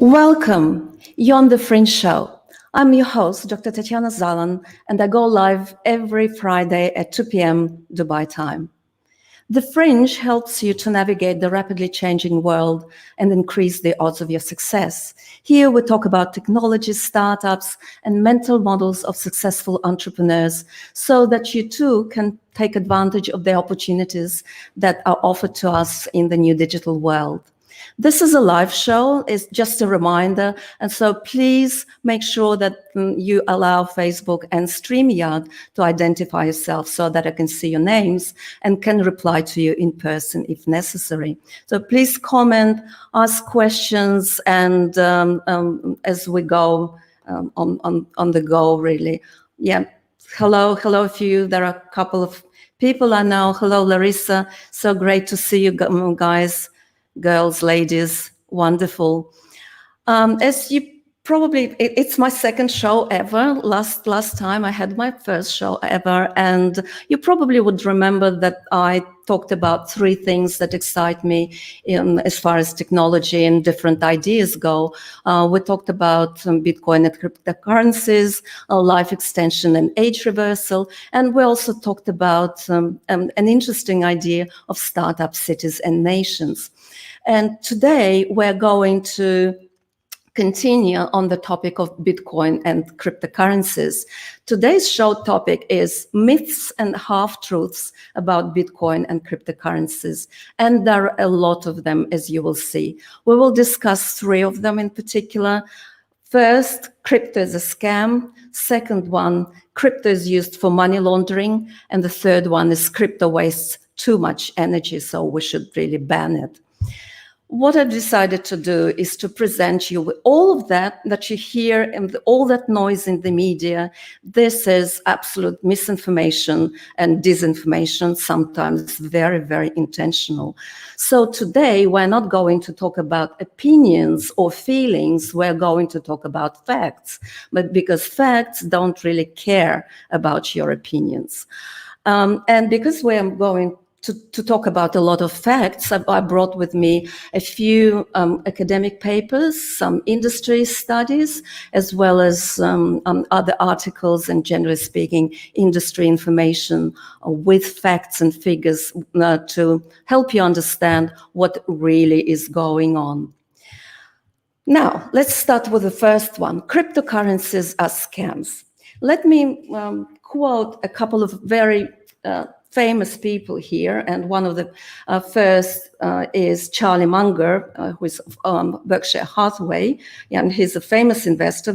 Welcome. You're on The Fringe Show. I'm your host, Dr. Tatiana Zalan, and I go live every Friday at 2 p.m. Dubai time. The Fringe helps you to navigate the rapidly changing world and increase the odds of your success. Here we talk about technology, startups, and mental models of successful entrepreneurs so that you too can take advantage of the opportunities that are offered to us in the new digital world. This is a live show. It's just a reminder. And so please make sure that you allow Facebook and StreamYard to identify yourself so that I can see your names and can reply to you in person if necessary. So please comment, ask questions, and as we go on the go, really. Yeah. Hello to you. There are a couple of people I know. Hello, Larissa. So great to see you guys. Girls, ladies, wonderful. As you probably, it's my second show ever. Last time I had my first show ever, and you probably would remember that I talked about three things that excite me as far as technology and different ideas go. We talked about Bitcoin and cryptocurrencies, life extension and age reversal, and we also talked about an interesting idea of startup cities and nations. And today we're going to continue on the topic of Bitcoin and cryptocurrencies. Today's show topic is myths and half-truths about Bitcoin and cryptocurrencies. And there are a lot of them, as you will see. We will discuss three of them in particular. First, crypto is a scam. Second one, crypto is used for money laundering. And the third one is crypto wastes too much energy, so we should really ban it. What I've decided to do is to present you with all of that you hear and all that noise in the media. This is absolute misinformation and disinformation, sometimes very, very intentional. So today we're not going to talk about opinions or feelings, we're going to talk about facts, but because facts don't really care about your opinions. And because we are going to talk about a lot of facts, I brought with me a few academic papers, some industry studies, as well as other articles and, generally speaking, industry information with facts and figures to help you understand what really is going on. Now, let's start with the first one. Cryptocurrencies are scams. Let me quote a couple of very famous people here, and one of the first is Charlie Munger, who is Berkshire Hathaway, and he's a famous investor,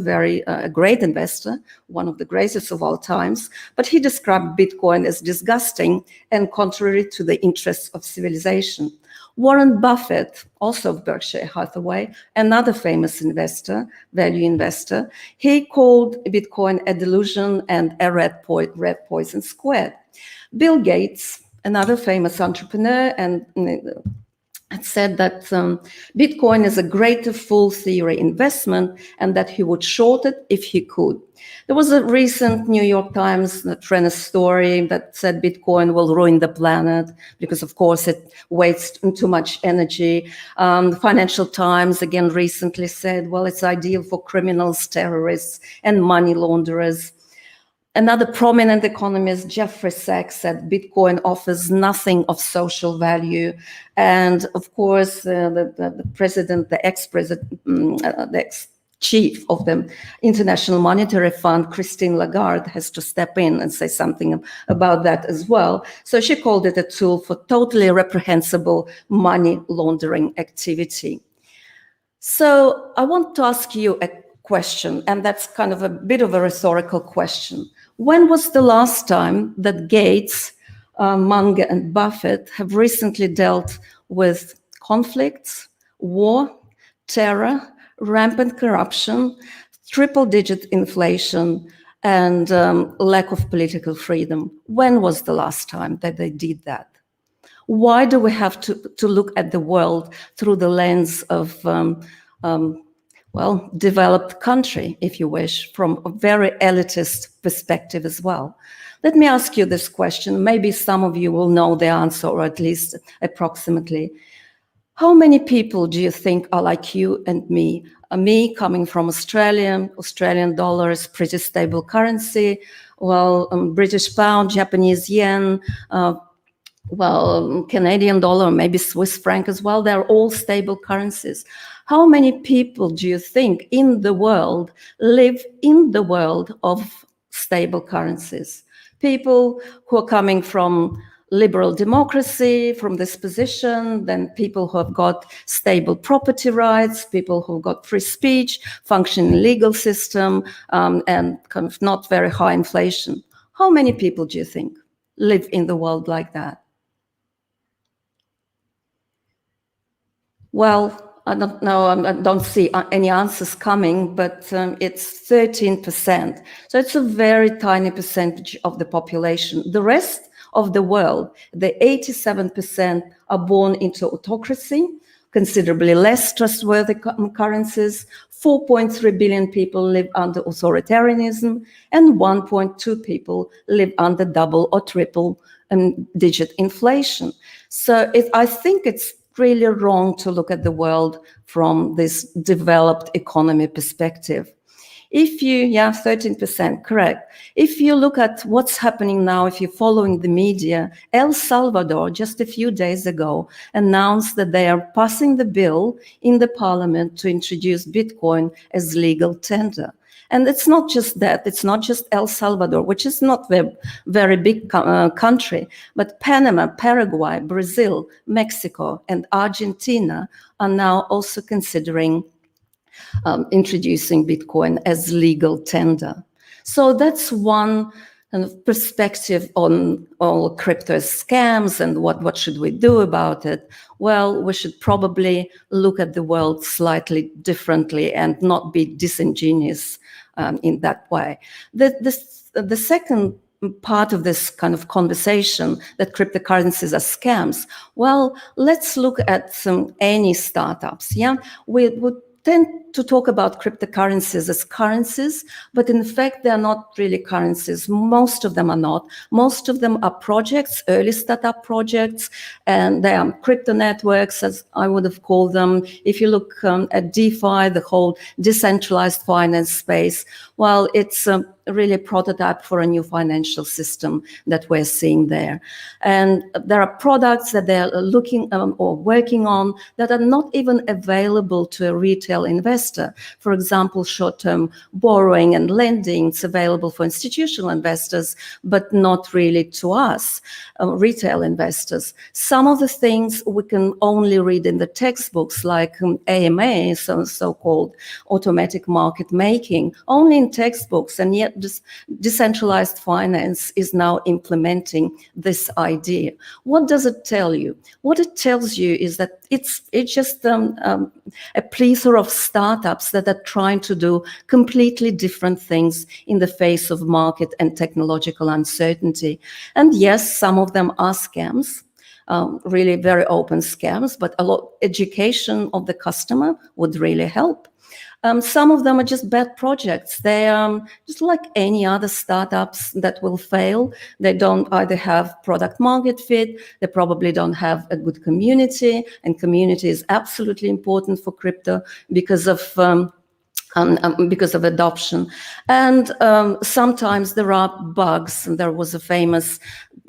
a great investor, one of the greatest of all times, but he described Bitcoin as disgusting and contrary to the interests of civilization. Warren Buffett, also of Berkshire Hathaway, another famous investor, value investor, he called Bitcoin a delusion and a red poison squared. Bill Gates, another famous entrepreneur, and said that Bitcoin is a greater fool theory investment and that he would short it if he could. There was a recent New York Times that ran a story that said Bitcoin will ruin the planet because, of course, it wastes too much energy. The Financial Times, again, recently said, well, it's ideal for criminals, terrorists, and money launderers. Another prominent economist, Jeffrey Sachs, said Bitcoin offers nothing of social value. And of course, the president, the ex-president, the ex-chief of the International Monetary Fund, Christine Lagarde, has to step in and say something about that as well. So she called it a tool for totally reprehensible money laundering activity. So I want to ask you a question, and that's kind of a bit of a rhetorical question. When was the last time that Gates, Munger, and Buffett have recently dealt with conflicts, war, terror, rampant corruption, triple-digit inflation, and lack of political freedom? When was the last time that they did that? Why do we have to look at the world through the lens of developed country, if you wish, from a very elitist perspective as well? Let me ask you this question. Maybe some of you will know the answer, or at least approximately. How many people do you think are like you and me? Me coming from Australia, Australian dollar is pretty stable currency. Well, British pound, Japanese yen, Canadian dollar, maybe Swiss franc as well. They're all stable currencies. How many people do you think in the world live in the world of stable currencies? People who are coming from liberal democracy, from this position, then people who have got stable property rights, people who've got free speech, functioning legal system, and kind of not very high inflation. How many people do you think live in the world like that? Well, I don't know, I don't see any answers coming, but it's 13%. So it's a very tiny percentage of the population. The rest of the world, the 87% are born into autocracy, considerably less trustworthy currencies. 4.3 billion people live under authoritarianism, and 1.2 people live under double or triple digit inflation. So I think it's really wrong to look at the world from this developed economy perspective. If you, 13%, correct. If you look at what's happening now, if you're following the media, El Salvador just a few days ago announced that they are passing the bill in the parliament to introduce Bitcoin as legal tender. And it's not just that, it's not just El Salvador, which is not a very big country, but Panama, Paraguay, Brazil, Mexico, and Argentina are now also considering introducing Bitcoin as legal tender. So that's one kind of perspective on all crypto scams and what should we do about it. Well, we should probably look at the world slightly differently and not be disingenuous in that way. The second part of this kind of conversation that cryptocurrencies are scams, well, let's look at any startups. We would tend to talk about cryptocurrencies as currencies, but in fact, they're not really currencies. Most of them are not. Most of them are projects, early startup projects, and they are crypto networks, as I would have called them. If you look at DeFi, the whole decentralized finance space, well, it's really a prototype for a new financial system that we're seeing there. And there are products that they're looking or working on that are not even available to a retail investor. For example, short-term borrowing and lending, it's available for institutional investors, but not really to us, retail investors. Some of the things we can only read in the textbooks, like AMA, so-called automatic market making, only in textbooks, and yet this decentralized finance is now implementing this idea. What does it tell you? What it tells you is that it's just a plethora of startups that are trying to do completely different things in the face of market and technological uncertainty. And yes, some of them are scams. Really very open scams, but a lot education of the customer would really help. Some of them are just bad projects. They are just like any other startups that will fail. They don't either have product market fit, they probably don't have a good community, and community is absolutely important for crypto because of adoption. And sometimes there are bugs. And there was a famous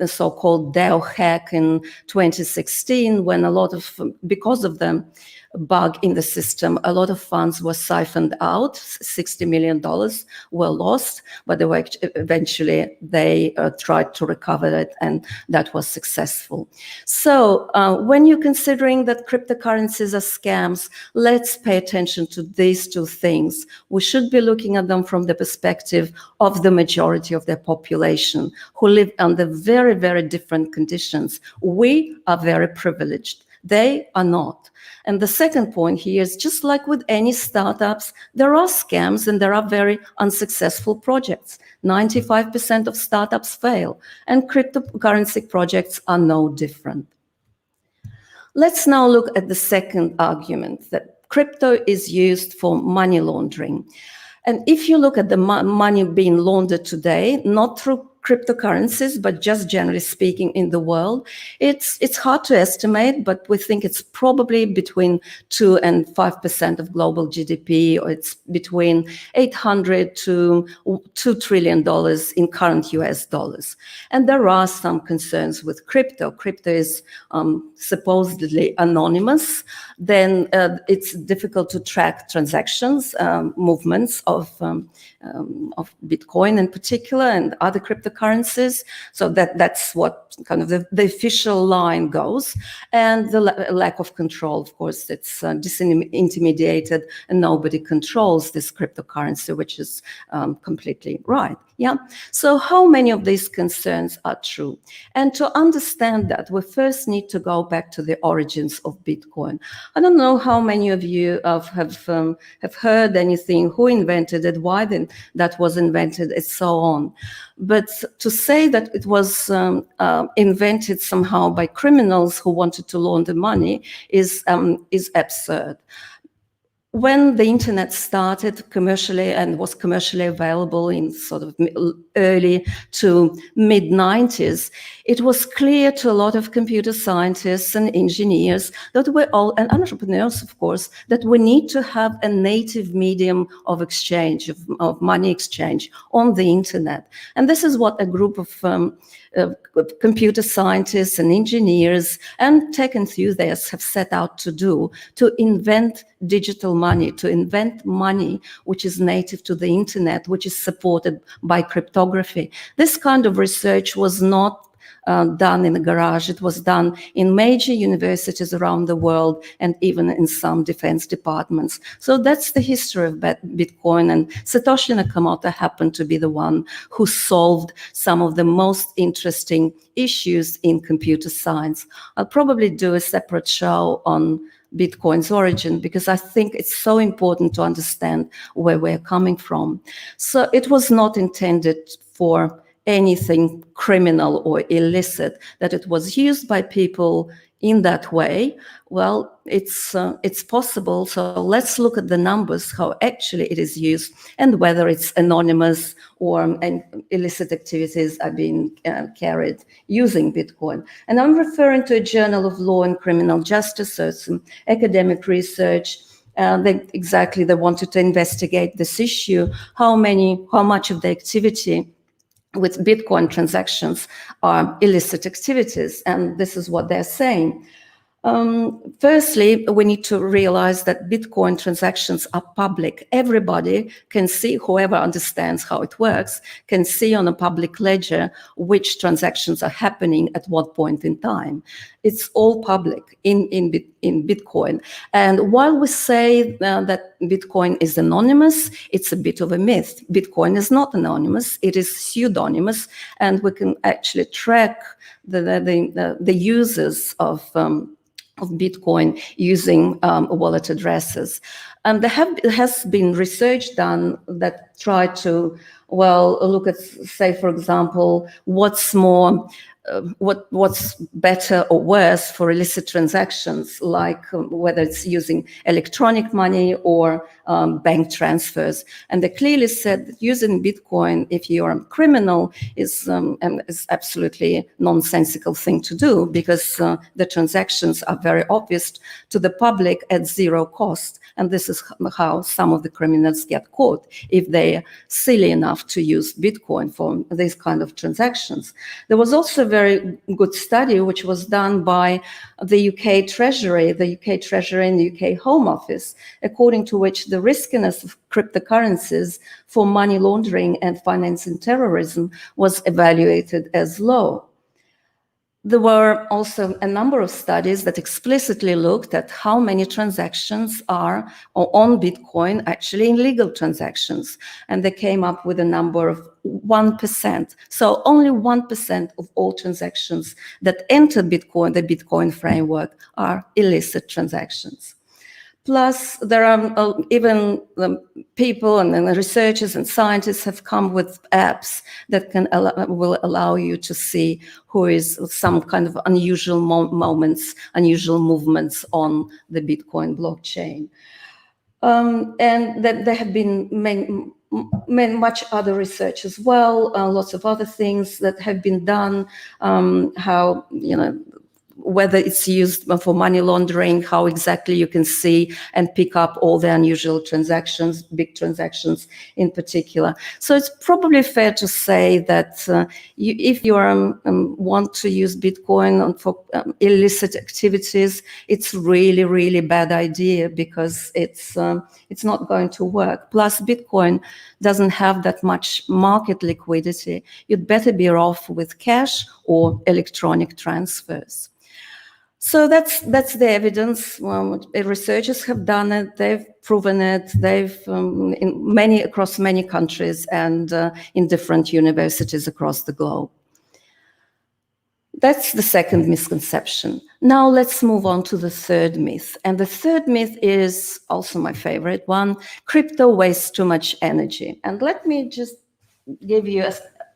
so-called DAO hack in 2016 when because of them, bug in the system, a lot of funds were siphoned out. $60 million were lost, but eventually they tried to recover it, and that was successful. So when you're considering that cryptocurrencies are scams, let's pay attention to these two things. We should be looking at them from the perspective of the majority of their population who live under very, very different conditions. We are very privileged. They are not. And the second point here is, just like with any startups, there are scams and there are very unsuccessful projects. 95% of startups fail, and cryptocurrency projects are no different. Let's now look at the second argument, that crypto is used for money laundering. And if you look at the money being laundered today, not through cryptocurrencies, but just generally speaking in the world, it's hard to estimate, but we think it's probably between 2 and 5% of global GDP, or it's between 800 to $2 trillion in current US dollars. And there are some concerns with crypto. Crypto is supposedly anonymous. Then it's difficult to track transactions, movements of Bitcoin in particular and other cryptocurrencies. So that's what kind of the official line goes. And the lack of control, of course, it's disintermediated and nobody controls this cryptocurrency, which is completely right. Yeah. So how many of these concerns are true? And to understand that, we first need to go back to the origins of Bitcoin. I don't know how many of you have heard anything, who invented it, why that was invented, and so on. But to say that it was invented somehow by criminals who wanted to launder money is absurd. When the internet started commercially and was commercially available in sort of early to mid-90s, it was clear to a lot of computer scientists and engineers that and entrepreneurs, of course, that we need to have a native medium of exchange, of money exchange on the internet. And this is what a group of computer scientists and engineers and tech enthusiasts have set out to do, to invent digital money, to invent money which is native to the internet, which is supported by cryptography. This kind of research was not done in a garage. It was done in major universities around the world and even in some defense departments. So that's the history of Bitcoin. And Satoshi Nakamoto happened to be the one who solved some of the most interesting issues in computer science. I'll probably do a separate show on Bitcoin's origin, because I think it's so important to understand where we're coming from. So it was not intended for anything criminal or illicit. That it was used by people in that way, well, it's possible. So let's look at the numbers, how actually it is used, and whether it's anonymous or illicit activities are being carried using Bitcoin. And I'm referring to a Journal of Law and Criminal Justice, so some academic research. They wanted to investigate this issue, how much of the activity with Bitcoin transactions are illicit activities. And this is what they're saying. Firstly, we need to realize that Bitcoin transactions are public. Everybody can see, whoever understands how it works, can see on a public ledger which transactions are happening at what point in time. It's all public in Bitcoin. And while we say that Bitcoin is anonymous, it's a bit of a myth. Bitcoin is not anonymous, it is pseudonymous, and we can actually track the users of Bitcoin using wallet addresses. And there has been research done that tried to, look at, say, for example, what's better or worse for illicit transactions, like whether it's using electronic money or bank transfers. And they clearly said that using Bitcoin, if you're a criminal, is absolutely nonsensical thing to do, because the transactions are very obvious to the public at zero cost. And this is how some of the criminals get caught, if they're silly enough to use Bitcoin for these kind of transactions. There was also a very good study which was done by the UK Treasury and the UK Home Office, according to which the riskiness of cryptocurrencies for money laundering and financing terrorism was evaluated as low. There were also a number of studies that explicitly looked at how many transactions are on Bitcoin actually illegal transactions. And they came up with a number of 1%. So only 1% of all transactions that enter Bitcoin, the Bitcoin framework, are illicit transactions. Plus, there are even people and researchers and scientists have come with apps that will allow you to see who is some kind of unusual moments, unusual movements on the Bitcoin blockchain. And that there have been much other research as well, lots of other things that have been done, how, whether it's used for money laundering, how exactly you can see and pick up all the unusual transactions, big transactions in particular. So it's probably fair to say that if you want to use Bitcoin for illicit activities, it's really, really bad idea, because it's not going to work. Plus, Bitcoin doesn't have that much market liquidity. You'd better be off with cash or electronic transfers. So that's the evidence. Researchers have done it. They've proven it. They've across many countries and in different universities across the globe. That's the second misconception. Now let's move on to the third myth. And the third myth is also my favorite one. Crypto wastes too much energy. And let me just give you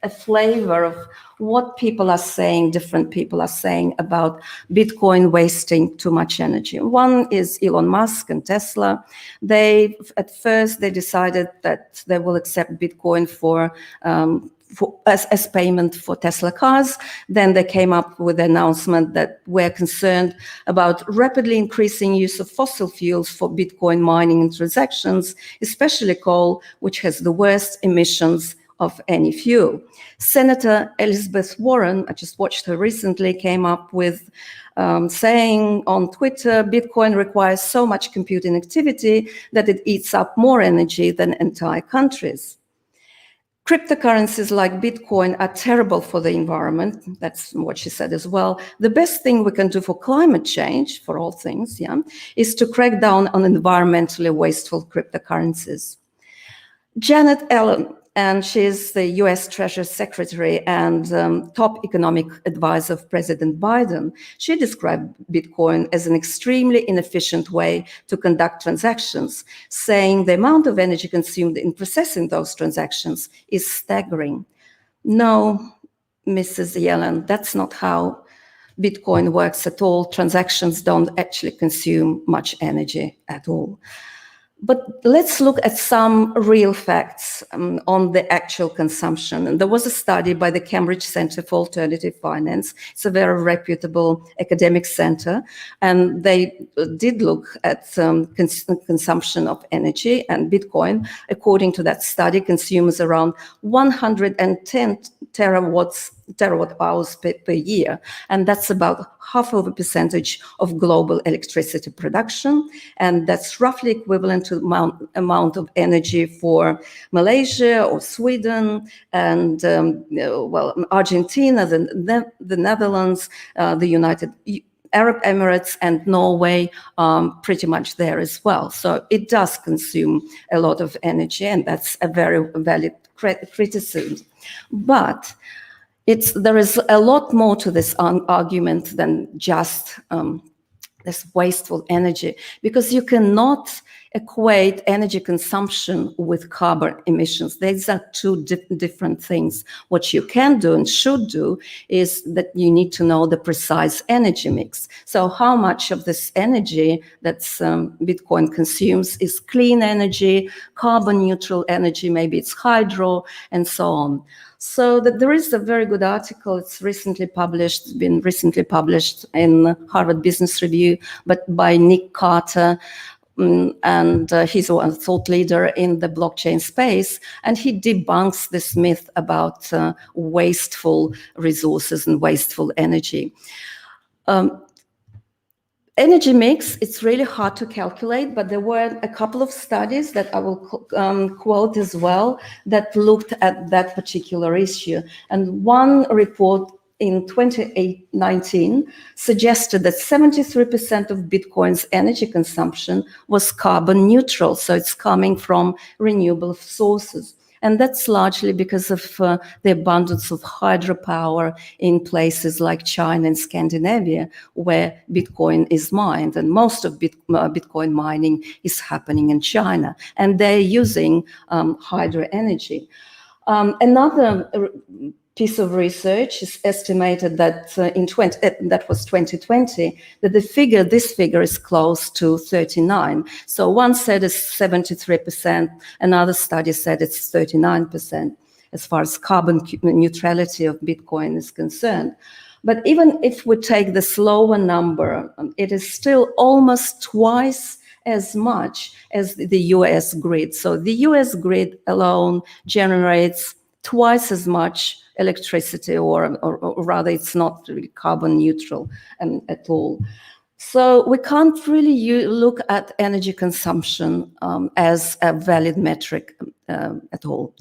a flavor of what people are saying, different people are saying about Bitcoin wasting too much energy. One is Elon Musk and Tesla. At first they decided that they will accept Bitcoin as payment for Tesla cars. Then they came up with the announcement that we're concerned about rapidly increasing use of fossil fuels for Bitcoin mining and transactions, especially coal, which has the worst emissions of any fuel. Senator Elizabeth Warren, I just watched her recently, came up with saying on Twitter, Bitcoin requires so much computing activity that it eats up more energy than entire countries. Cryptocurrencies like Bitcoin are terrible for the environment. That's what she said as well. The best thing we can do for climate change, for all things, is to crack down on environmentally wasteful cryptocurrencies. Janet Yellen, and she's the US Treasury Secretary and top economic advisor of President Biden. She described Bitcoin as an extremely inefficient way to conduct transactions, saying the amount of energy consumed in processing those transactions is staggering. No, Mrs. Yellen, that's not how Bitcoin works at all. Transactions don't actually consume much energy at all. But let's look at some real facts on the actual consumption. And there was a study by the Cambridge Center for Alternative Finance. It's a very reputable academic center. And they did look at consumption of energy, and Bitcoin, according to that study, consumes around 110 terawatt hours per year. And that's about 0.5% of global electricity production. And that's roughly equivalent to the amount of energy for Malaysia or Sweden and, Argentina, the Netherlands, the United Arab Emirates and Norway, pretty much there as well. So it does consume a lot of energy, and that's a very valid criticism. But there is a lot more to this argument than just this wasteful energy, because you cannot equate energy consumption with carbon emissions. These are two different things. What you can do and should do is that you need to know the precise energy mix. So how much of this energy that Bitcoin consumes is clean energy, carbon neutral energy, maybe it's hydro, and so on. So there is a very good article. It's been recently published in Harvard Business Review, but by Nick Carter, and he's a thought leader in the blockchain space, and he debunks this myth about wasteful resources and wasteful energy. Energy mix, it's really hard to calculate, but there were a couple of studies that I will quote as well that looked at that particular issue. And one report in 2019 suggested that 73% of Bitcoin's energy consumption was carbon neutral, so it's coming from renewable sources. And that's largely because of the abundance of hydropower in places like China and Scandinavia, where Bitcoin is mined. And most of Bitcoin mining is happening in China, and they're using hydro energy. Another piece of research is estimated that that was 2020, that this figure is close to 39. So one said it's 73%, another study said it's 39% as far as carbon neutrality of Bitcoin is concerned. But even if we take this lower number, it is still almost twice as much as the US grid. So the US grid alone generates twice as much electricity, or rather it's not really carbon neutral at all. So we can't really look at energy consumption as a valid metric at all.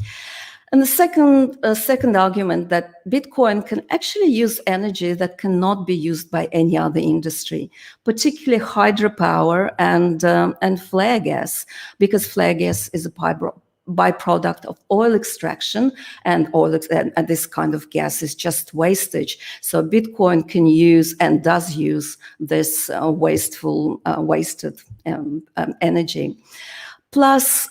And the second argument, that Bitcoin can actually use energy that cannot be used by any other industry, particularly hydropower and flare gas, because flare gas is a byproduct of oil extraction, and this kind of gas is just wastage. So Bitcoin can use and does use this wasted energy. Plus,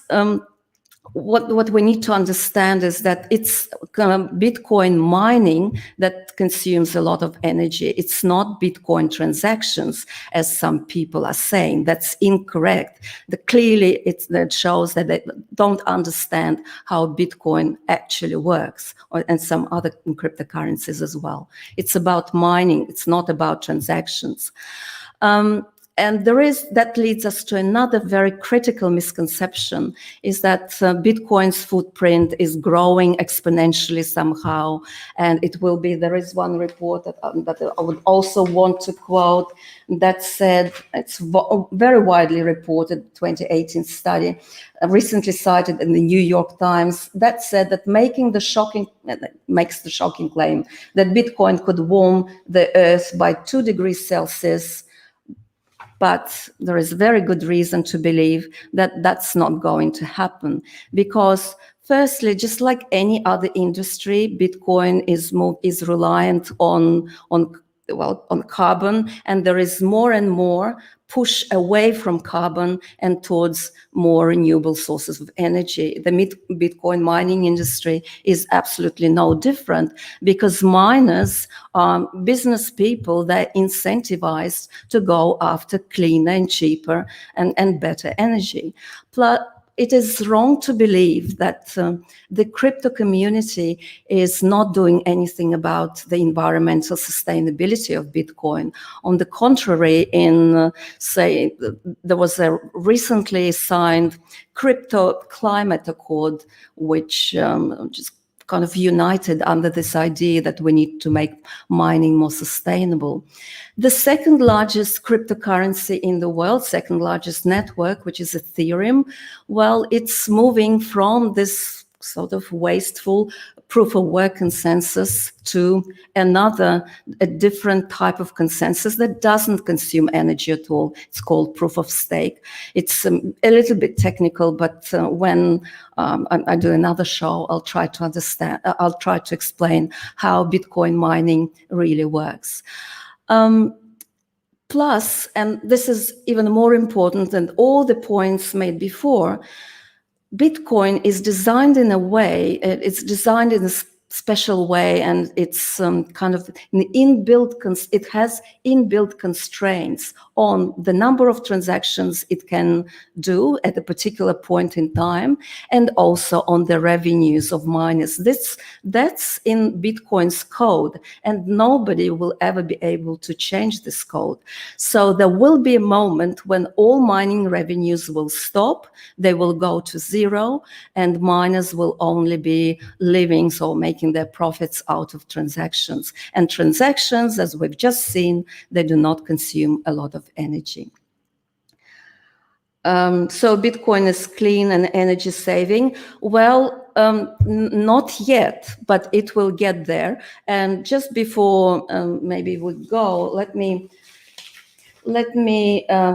what we need to understand is that it's Bitcoin mining that consumes a lot of energy. It's not Bitcoin transactions, as some people are saying. That's incorrect. Clearly, that shows that they don't understand how Bitcoin actually works, and some other cryptocurrencies as well. It's about mining. It's not about transactions. And that leads us to another very critical misconception, is that Bitcoin's footprint is growing exponentially somehow. And there is one report that I would also want to quote that said, it's very widely reported, 2018 study, recently cited in the New York Times, that said that makes the shocking claim that Bitcoin could warm the Earth by 2 degrees Celsius. But there is very good reason to believe that that's not going to happen, because firstly, just like any other industry, Bitcoin is reliant on carbon, and there is more and more push away from carbon and towards more renewable sources of energy. The Bitcoin mining industry is absolutely no different, because miners are business people that are incentivized to go after cleaner and cheaper and better energy. Plus, it is wrong to believe that the crypto community is not doing anything about the environmental sustainability of Bitcoin. On the contrary, there was a recently signed crypto climate accord, which just kind of united under this idea that we need to make mining more sustainable. The second largest cryptocurrency in the world, second largest network, which is Ethereum, well, it's moving from this sort of wasteful proof of work consensus to a different type of consensus that doesn't consume energy at all. It's called proof of stake. It's a little bit technical, but when I do another show, I'll try to explain how Bitcoin mining really works. Plus, and this is even more important than all the points made before, Bitcoin is designed in a way, it's designed in a special way, and it's kind of it has inbuilt constraints on the number of transactions it can do at a particular point in time, and also on the revenues of miners. That's in Bitcoin's code, and nobody will ever be able to change this code. So there will be a moment when all mining revenues will stop, they will go to zero, and miners will only be living, so making their profits out of transactions. And transactions, as we've just seen, they do not consume a lot of energy. So Bitcoin is clean and energy saving. Well, not yet, but it will get there. And just before maybe we go, let me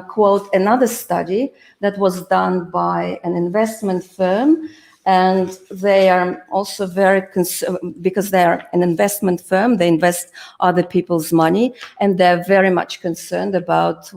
quote another study that was done by an investment firm. And they are also because they are an investment firm, they invest other people's money, and they're very much concerned about,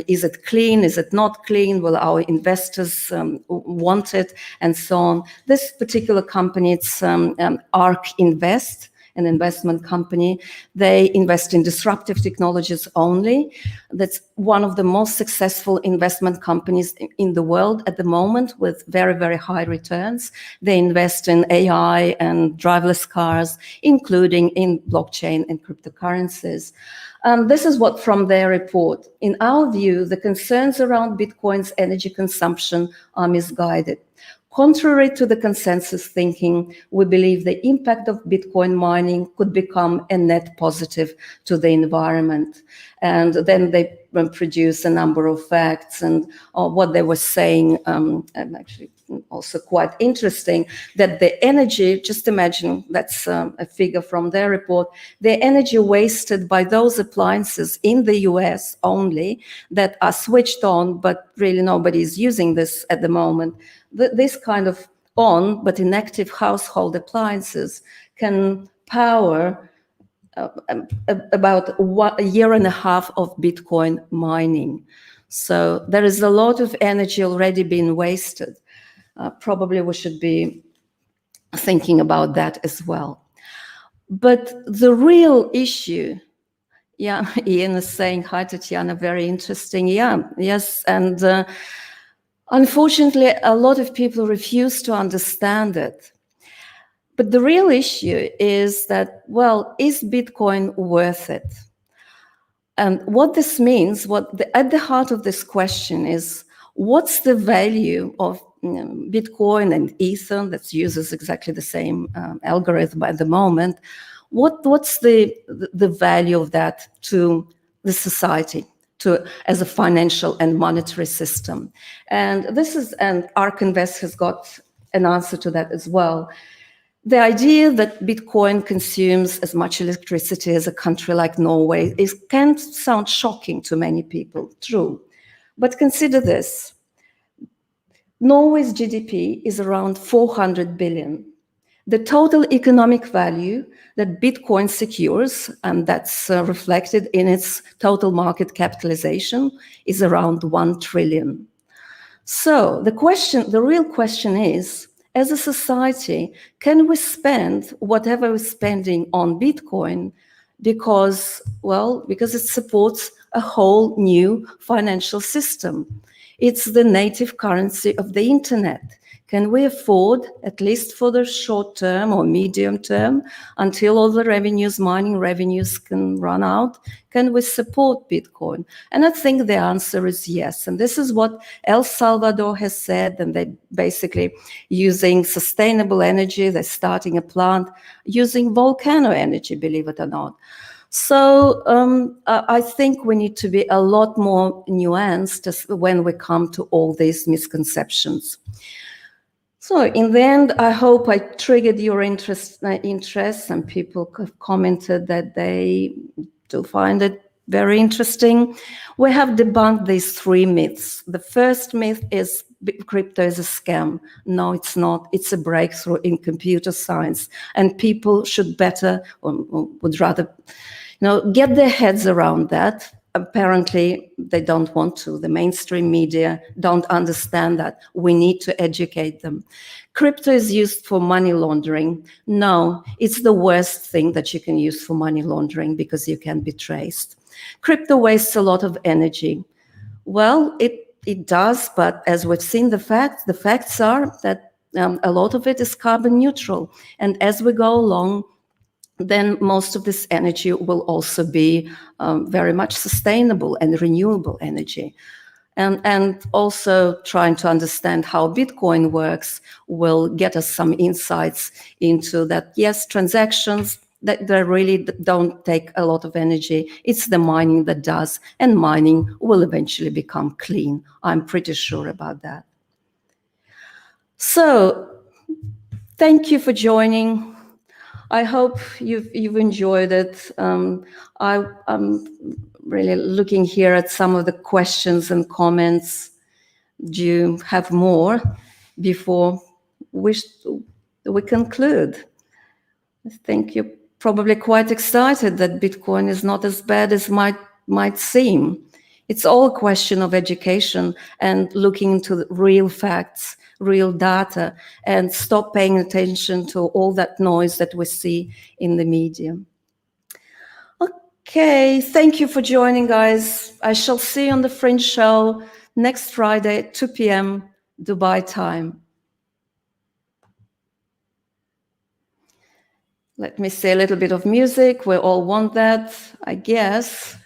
is it clean? Is it not clean? Will our investors want it? And so on. This particular company, it's ARK Invest, an investment company. They invest in disruptive technologies only. That's one of the most successful investment companies in the world at the moment, with very, very high returns. They invest in AI and driverless cars, including in blockchain and cryptocurrencies. This is what from their report. In our view, the concerns around Bitcoin's energy consumption are misguided. Contrary to the consensus thinking, we believe the impact of Bitcoin mining could become a net positive to the environment. And then they produce a number of facts, and what they were saying, actually also quite interesting, that the energy, just imagine, that's a figure from their report, the energy wasted by those appliances in the US only that are switched on, but really nobody is using this at the moment. This kind of on but inactive household appliances can power about a year and a half of Bitcoin mining. So there is a lot of energy already being wasted. Probably we should be thinking about that as well. But the real issue, yeah, Ian is saying, hi, Tatiana, very interesting. Yeah, yes, and unfortunately, a lot of people refuse to understand it. But the real issue is that, well, is Bitcoin worth it? And what this means, at the heart of this question is, what's the value of Bitcoin and Ether that uses exactly the same algorithm at the moment? What's the value of that to the society, as a financial and monetary system? And ARK Invest has got an answer to that as well. The idea that Bitcoin consumes as much electricity as a country like Norway can sound shocking to many people, true. But consider this. Norway's GDP is around 400 billion. The total economic value that Bitcoin secures, and that's reflected in its total market capitalization, is around 1 trillion. So the real question is, as a society, can we spend whatever we're spending on Bitcoin because it supports a whole new financial system? It's the native currency of the internet. Can we afford, at least for the short term or medium term, until all the mining revenues can run out, can we support Bitcoin? And I think the answer is yes. And this is what El Salvador has said, and they're basically using sustainable energy. They're starting a plant using volcano energy, believe it or not. So I think we need to be a lot more nuanced when we come to all these misconceptions. So in the end, I hope I triggered your interest, and people have commented that they do find it very interesting. We have debunked these 3 myths. The first myth is crypto is a scam. No, it's not. It's a breakthrough in computer science, and people should would rather, get their heads around that. Apparently, they don't want to. The mainstream media don't understand that. We need to educate them. Crypto is used for money laundering. No, it's the worst thing that you can use for money laundering because you can be traced. Crypto wastes a lot of energy. Well, it does, but as we've seen the facts are that a lot of it is carbon neutral. And as we go along, then most of this energy will also be very much sustainable and renewable energy. And also trying to understand how Bitcoin works will get us some insights into that. Yes, transactions, that they really don't take a lot of energy. It's the mining that does, and mining will eventually become clean. I'm pretty sure about that. So thank you for joining. I hope you've enjoyed it. I'm really looking here at some of the questions and comments. Do you have more before we conclude? I think you're probably quite excited that Bitcoin is not as bad as might seem. It's all a question of education and looking into the real facts, real data, and stop paying attention to all that noise that we see in the media. Okay, thank you for joining, guys. I shall see you on the Fringe Show next Friday at 2 p.m. Dubai time. Let me say a little bit of music. We all want that, I guess.